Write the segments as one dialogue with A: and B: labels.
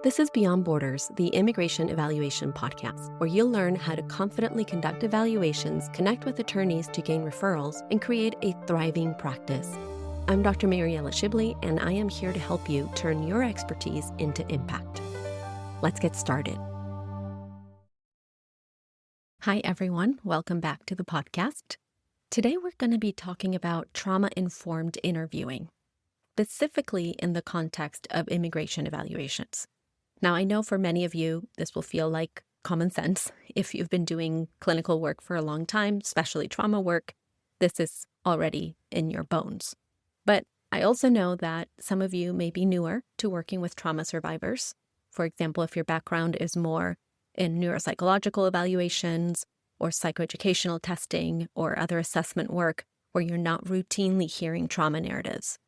A: This is Beyond Borders, the immigration evaluation podcast, where you'll learn how to confidently conduct evaluations, connect with attorneys to gain referrals, and create a thriving practice. I'm Dr. Mariella Shibley, and I am here to help you turn your expertise into impact. Let's get started. Hi, everyone. Welcome back to the podcast. Today, we're going to be talking about trauma-informed interviewing, specifically in the context of immigration evaluations. Now, I know for many of you, this will feel like common sense. If you've been doing clinical work for a long time, especially trauma work, this is already in your bones. But I also know that some of you may be newer to working with trauma survivors. For example, if your background is more in neuropsychological evaluations or psychoeducational testing or other assessment work where you're not routinely hearing trauma narratives.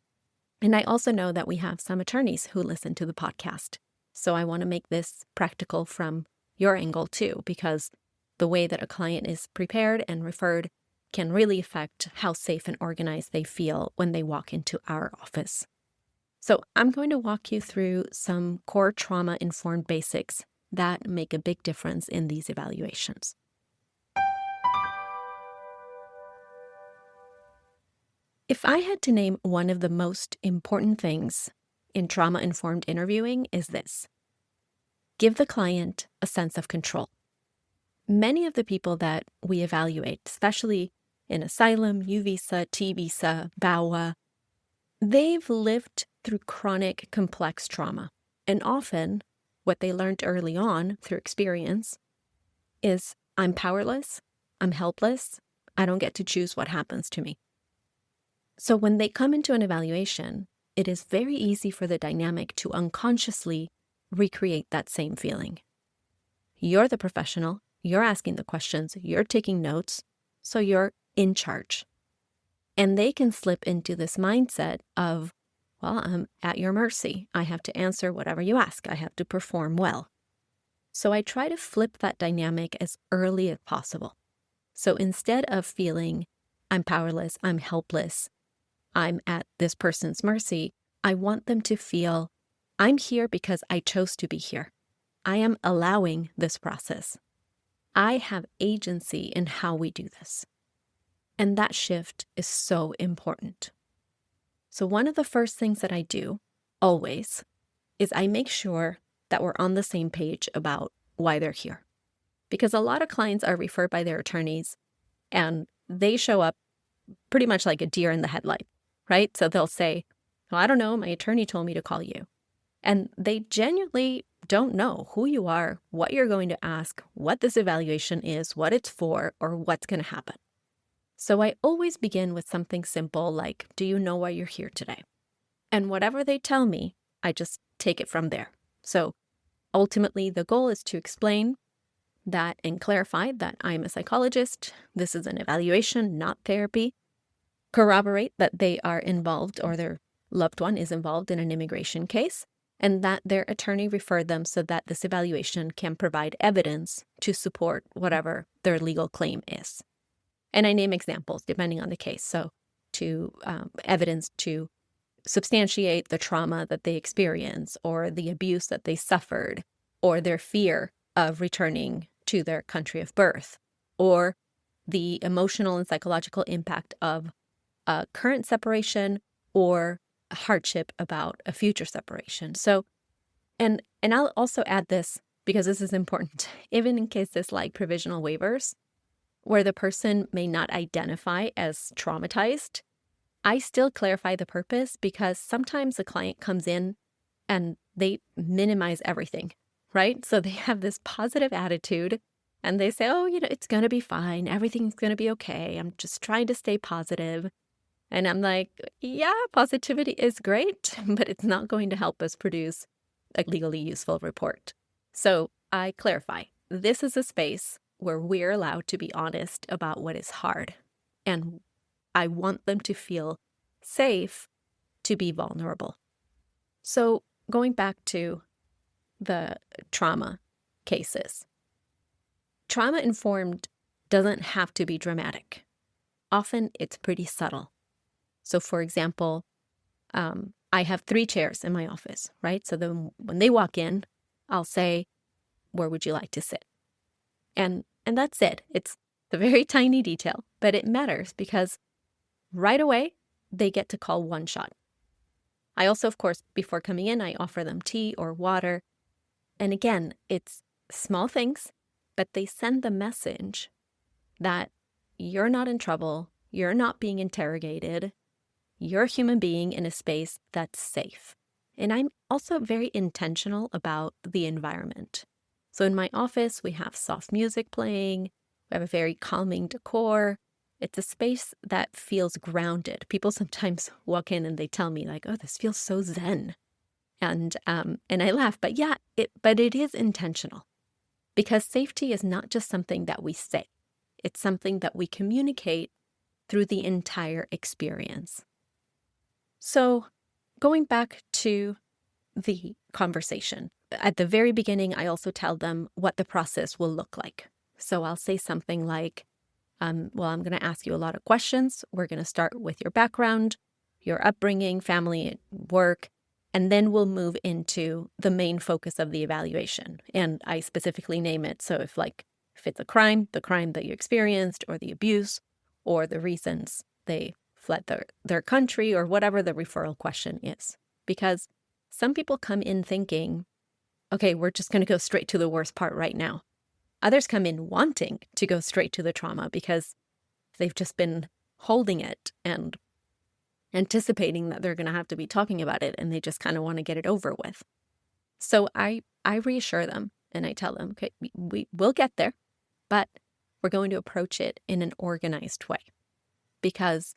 A: And I also know that we have some attorneys who listen to the podcast. So I want to make this practical from your angle too, because the way that a client is prepared and referred can really affect how safe and organized they feel when they walk into our office. So I'm going to walk you through some core trauma-informed basics that make a big difference in these evaluations. If I had to name one of the most important things in trauma-informed interviewing is this: give the client a sense of control. Many of the people that we evaluate, especially in asylum, U visa, T visa, BAWA, they've lived through chronic, complex trauma. And often, what they learned early on through experience is, I'm powerless, I'm helpless, I don't get to choose what happens to me. So when they come into an evaluation, it is very easy for the dynamic to unconsciously recreate that same feeling. You're the professional, you're asking the questions, you're taking notes, so you're in charge. And they can slip into this mindset of, well, I'm at your mercy. I have to answer whatever you ask. I have to perform well. So I try to flip that dynamic as early as possible. So instead of feeling, I'm powerless, I'm helpless, I'm at this person's mercy, I want them to feel, I'm here because I chose to be here. I am allowing this process. I have agency in how we do this. And that shift is so important. So one of the first things that I do, always, is I make sure that we're on the same page about why they're here. Because a lot of clients are referred by their attorneys, and they show up pretty much like a deer in the headlight, right? So they'll say, well, I don't know, my attorney told me to call you. And they genuinely don't know who you are, what you're going to ask, what this evaluation is, what it's for, or what's going to happen. So I always begin with something simple like, do you know why you're here today? And whatever they tell me, I just take it from there. So ultimately, the goal is to explain that and clarify that I'm a psychologist. This is an evaluation, not therapy. Corroborate that they are involved or their loved one is involved in an immigration case, and that their attorney referred them so that this evaluation can provide evidence to support whatever their legal claim is. And I name examples depending on the case. So to evidence to substantiate the trauma that they experience or the abuse that they suffered or their fear of returning to their country of birth or the emotional and psychological impact of a current separation or a hardship about a future separation. So, and I'll also add this because this is important, even in cases like provisional waivers, where the person may not identify as traumatized, I still clarify the purpose because sometimes the client comes in and they minimize everything, right? So they have this positive attitude and they say, oh, it's going to be fine. Everything's going to be okay. I'm just trying to stay positive. And I'm like, yeah, positivity is great, but it's not going to help us produce a legally useful report. So I clarify, this is a space where we're allowed to be honest about what is hard. And I want them to feel safe to be vulnerable. So going back to the trauma cases, trauma-informed doesn't have to be dramatic. Often it's pretty subtle. So for example, I have 3 chairs in my office, right? So then when they walk in, I'll say, where would you like to sit? And that's it. It's a very tiny detail, but it matters because right away, they get to call one shot. I also, of course, before coming in, I offer them tea or water. And again, it's small things, but they send the message that you're not in trouble, you're not being interrogated, you're a human being in a space that's safe. And I'm also very intentional about the environment. So in my office, we have soft music playing, we have a very calming decor. It's a space that feels grounded. People sometimes walk in and they tell me like, oh, this feels so zen. And I laugh, but yeah, it is intentional because safety is not just something that we say. It's something that we communicate through the entire experience. So going back to the conversation, at the very beginning, I also tell them what the process will look like. So I'll say something like, well, I'm going to ask you a lot of questions. We're going to start with your background, your upbringing, family, work, and then we'll move into the main focus of the evaluation. And I specifically name it. So if it's a crime, the crime that you experienced, or the abuse, or the reasons they fled their country, or whatever the referral question is. Because some people come in thinking, okay, we're just going to go straight to the worst part right now. Others come in wanting to go straight to the trauma because they've just been holding it and anticipating that they're going to have to be talking about it, and they just kind of want to get it over with. So I reassure them and I tell them, okay, we'll get there, but we're going to approach it in an organized way because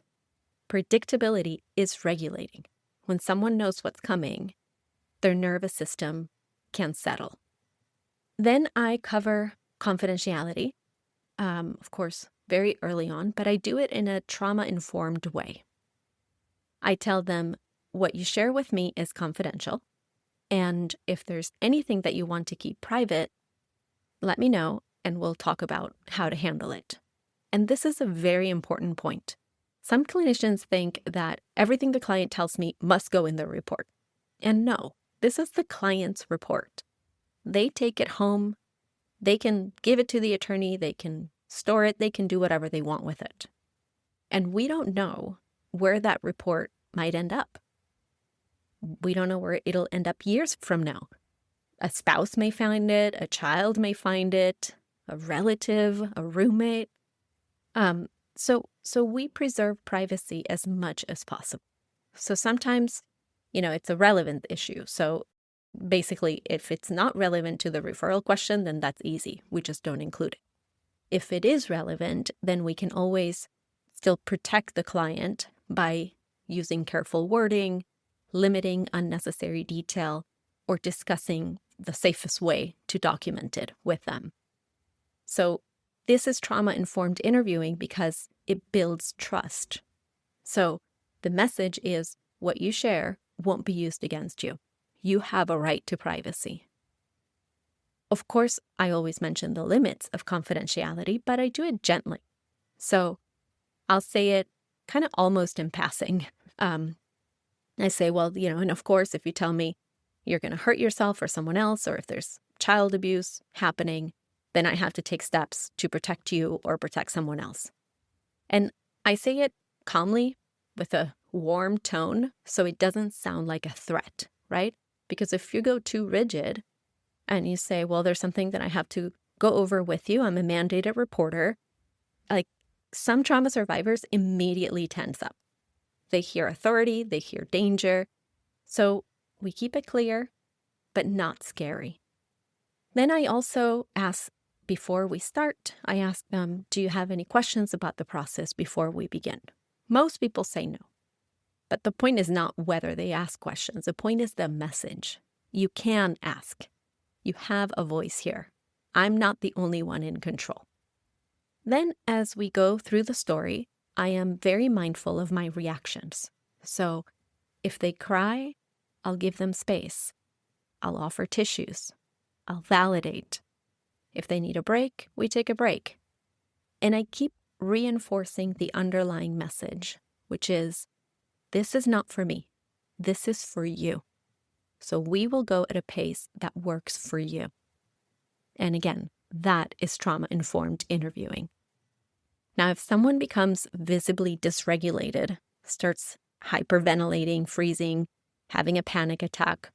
A: predictability is regulating. When someone knows what's coming, their nervous system can settle. Then I cover confidentiality, of course, very early on, but I do it in a trauma-informed way. I tell them what you share with me is confidential, and if there's anything that you want to keep private, let me know and we'll talk about how to handle it. And this is a very important point. Some clinicians think that everything the client tells me must go in the report. And no, this is the client's report. They take it home, they can give it to the attorney, they can store it, they can do whatever they want with it. And we don't know where that report might end up. We don't know where it'll end up years from now. A spouse may find it, a child may find it, a relative, a roommate. So we preserve privacy as much as possible. So sometimes, it's a relevant issue. So basically, if it's not relevant to the referral question, then that's easy. We just don't include it. If it is relevant, then we can always still protect the client by using careful wording, limiting unnecessary detail, or discussing the safest way to document it with them. So this is trauma-informed interviewing because it builds trust. So the message is what you share won't be used against you. You have a right to privacy. Of course, I always mention the limits of confidentiality, but I do it gently. So I'll say it kind of almost in passing. I say, well, and of course, if you tell me you're going to hurt yourself or someone else, or if there's child abuse happening, then I have to take steps to protect you or protect someone else. And I say it calmly with a warm tone so it doesn't sound like a threat, right? Because if you go too rigid and you say, well, there's something that I have to go over with you, I'm a mandated reporter, like some trauma survivors immediately tense up. They hear authority, they hear danger. So we keep it clear, but not scary. Then I also ask, before we start, I ask them, do you have any questions about the process before we begin? Most people say no. But the point is not whether they ask questions. The point is the message. You can ask. You have a voice here. I'm not the only one in control. Then as we go through the story, I am very mindful of my reactions. So if they cry, I'll give them space. I'll offer tissues. I'll validate. If they need a break, we take a break. And I keep reinforcing the underlying message, which is, this is not for me. This is for you. So we will go at a pace that works for you. And again, that is trauma-informed interviewing. Now, if someone becomes visibly dysregulated, starts hyperventilating, freezing, having a panic attack,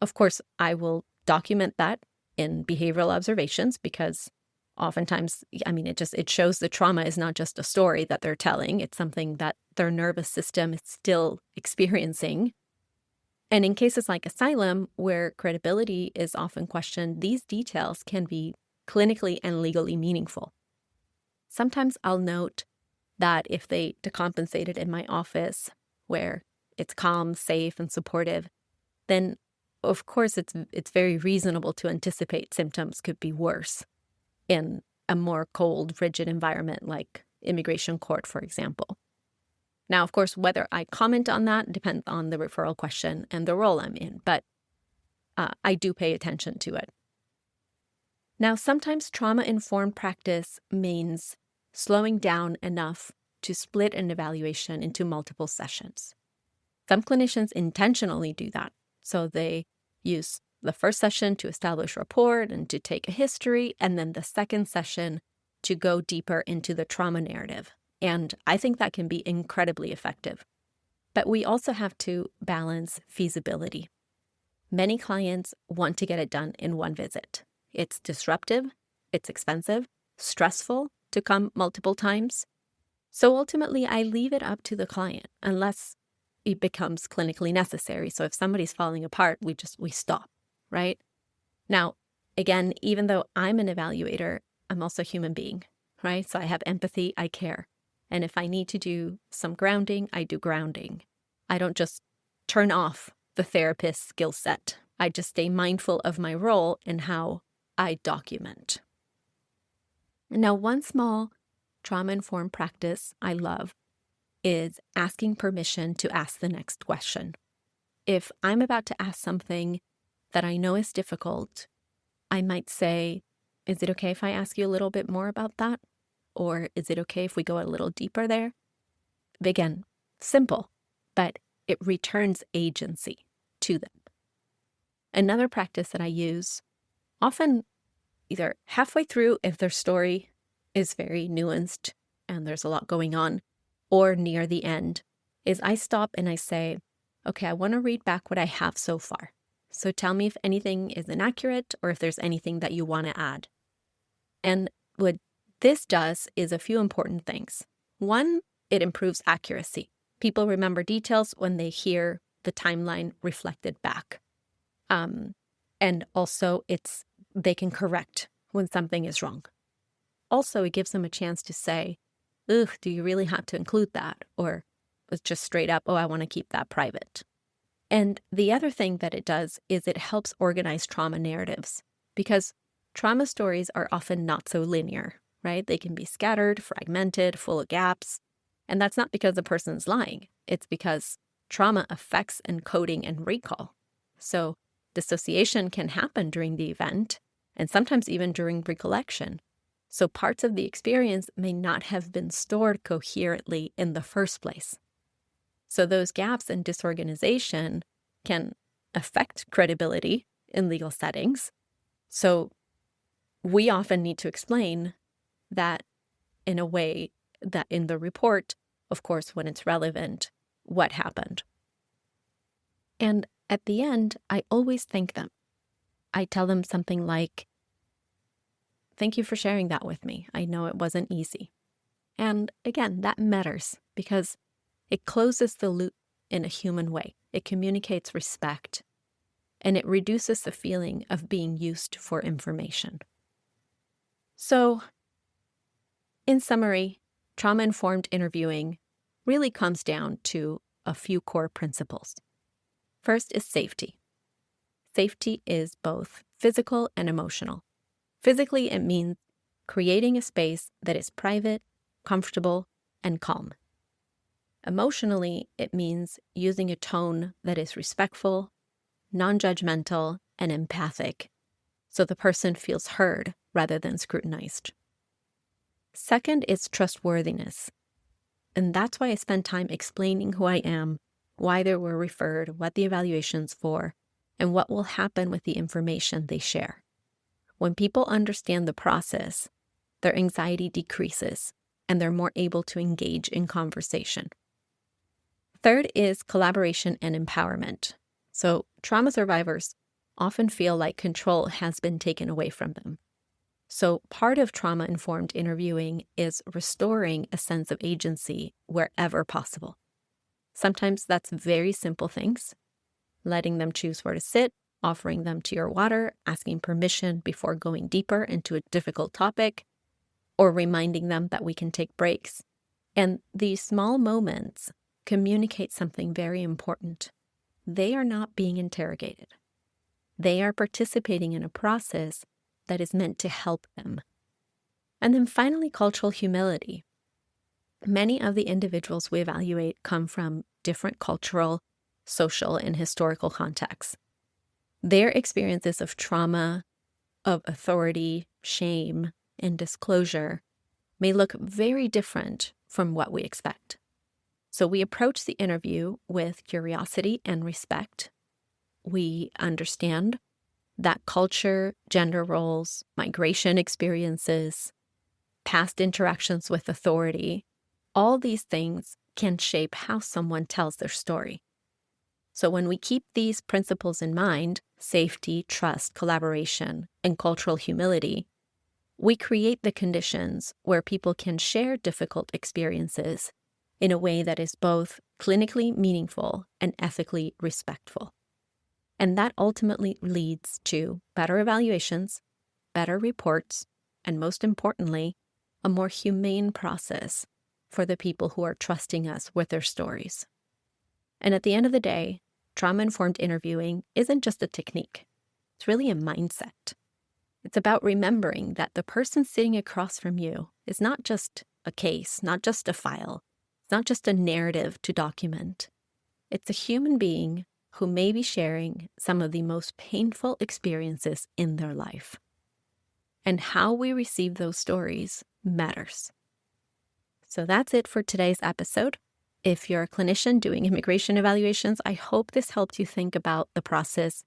A: of course, I will document that in behavioral observations because oftentimes, it shows the trauma is not just a story that they're telling. It's something that their nervous system is still experiencing. And in cases like asylum, where credibility is often questioned, these details can be clinically and legally meaningful. Sometimes I'll note that if they decompensated in my office, where it's calm, safe, and supportive, then of course it's very reasonable to anticipate symptoms could be worse in a more cold, rigid environment like immigration court, for example. Now, of course, whether I comment on that depends on the referral question and the role I'm in, but I do pay attention to it. Now, sometimes trauma-informed practice means slowing down enough to split an evaluation into multiple sessions. Some clinicians intentionally do that, so they use the first session to establish rapport and to take a history, and then the second session to go deeper into the trauma narrative. And I think that can be incredibly effective. But we also have to balance feasibility. Many clients want to get it done in one visit. It's disruptive, it's expensive, stressful to come multiple times. So ultimately, I leave it up to the client unless it becomes clinically necessary. So if somebody's falling apart, we stop, right? Now, again, even though I'm an evaluator, I'm also a human being, right? So I have empathy, I care. And if I need to do some grounding, I do grounding. I don't just turn off the therapist's skill set. I just stay mindful of my role and how I document. Now, one small trauma-informed practice I love is asking permission to ask the next question. If I'm about to ask something that I know is difficult, I might say, is it okay if I ask you a little bit more about that? Or is it okay if we go a little deeper there? Again, simple, but it returns agency to them. Another practice that I use, often either halfway through if their story is very nuanced and there's a lot going on, or near the end, is I stop and I say, okay, I want to read back what I have so far. So tell me if anything is inaccurate or if there's anything that you want to add. And what this does is a few important things. One, it improves accuracy. People remember details when they hear the timeline reflected back. And also they can correct when something is wrong. Also, it gives them a chance to say, ugh, do you really have to include that? Or it's just straight up, oh, I want to keep that private. And the other thing that it does is it helps organize trauma narratives, because trauma stories are often not so linear, right? They can be scattered, fragmented, full of gaps. And that's not because the person's lying. It's because trauma affects encoding and recall. So dissociation can happen during the event, and sometimes even during recollection. So parts of the experience may not have been stored coherently in the first place. So those gaps and disorganization can affect credibility in legal settings. So we often need to explain that in a way that in the report, of course, when it's relevant, what happened. And at the end, I always thank them. I tell them something like, thank you for sharing that with me. I know it wasn't easy. And again, that matters because it closes the loop in a human way. It communicates respect, and it reduces the feeling of being used for information. So, in summary, trauma-informed interviewing really comes down to a few core principles. First is safety. Safety is both physical and emotional. Physically, it means creating a space that is private, comfortable, and calm. Emotionally, it means using a tone that is respectful, non-judgmental, and empathic, so the person feels heard rather than scrutinized. Second is trustworthiness. And that's why I spend time explaining who I am, why they were referred, what the evaluation's for, and what will happen with the information they share. When people understand the process, their anxiety decreases and they're more able to engage in conversation. Third is collaboration and empowerment. So trauma survivors often feel like control has been taken away from them. So part of trauma-informed interviewing is restoring a sense of agency wherever possible. Sometimes that's very simple things, letting them choose where to sit, offering them to your water, asking permission before going deeper into a difficult topic, or reminding them that we can take breaks. And these small moments communicate something very important. They are not being interrogated. They are participating in a process that is meant to help them. And then finally, cultural humility. Many of the individuals we evaluate come from different cultural, social, and historical contexts. Their experiences of trauma, of authority, shame, and disclosure may look very different from what we expect. So we approach the interview with curiosity and respect. We understand that culture, gender roles, migration experiences, past interactions with authority, all these things can shape how someone tells their story. So when we keep these principles in mind, safety, trust, collaboration, and cultural humility, we create the conditions where people can share difficult experiences in a way that is both clinically meaningful and ethically respectful. And that ultimately leads to better evaluations, better reports, and most importantly, a more humane process for the people who are trusting us with their stories. And at the end of the day, trauma-informed interviewing isn't just a technique. It's really a mindset. It's about remembering that the person sitting across from you is not just a case, not just a file, it's not just a narrative to document. It's a human being who may be sharing some of the most painful experiences in their life. And how we receive those stories matters. So that's it for today's episode. If you're a clinician doing immigration evaluations, I hope this helped you think about the process,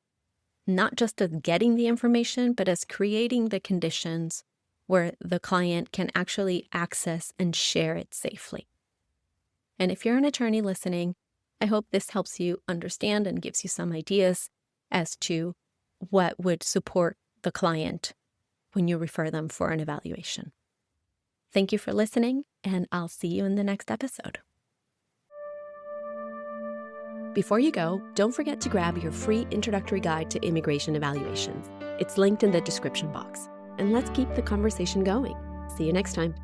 A: not just as getting the information, but as creating the conditions where the client can actually access and share it safely. And if you're an attorney listening, I hope this helps you understand and gives you some ideas as to what would support the client when you refer them for an evaluation. Thank you for listening, and I'll see you in the next episode. Before you go, don't forget to grab your free introductory guide to immigration evaluations. It's linked in the description box. And let's keep the conversation going. See you next time.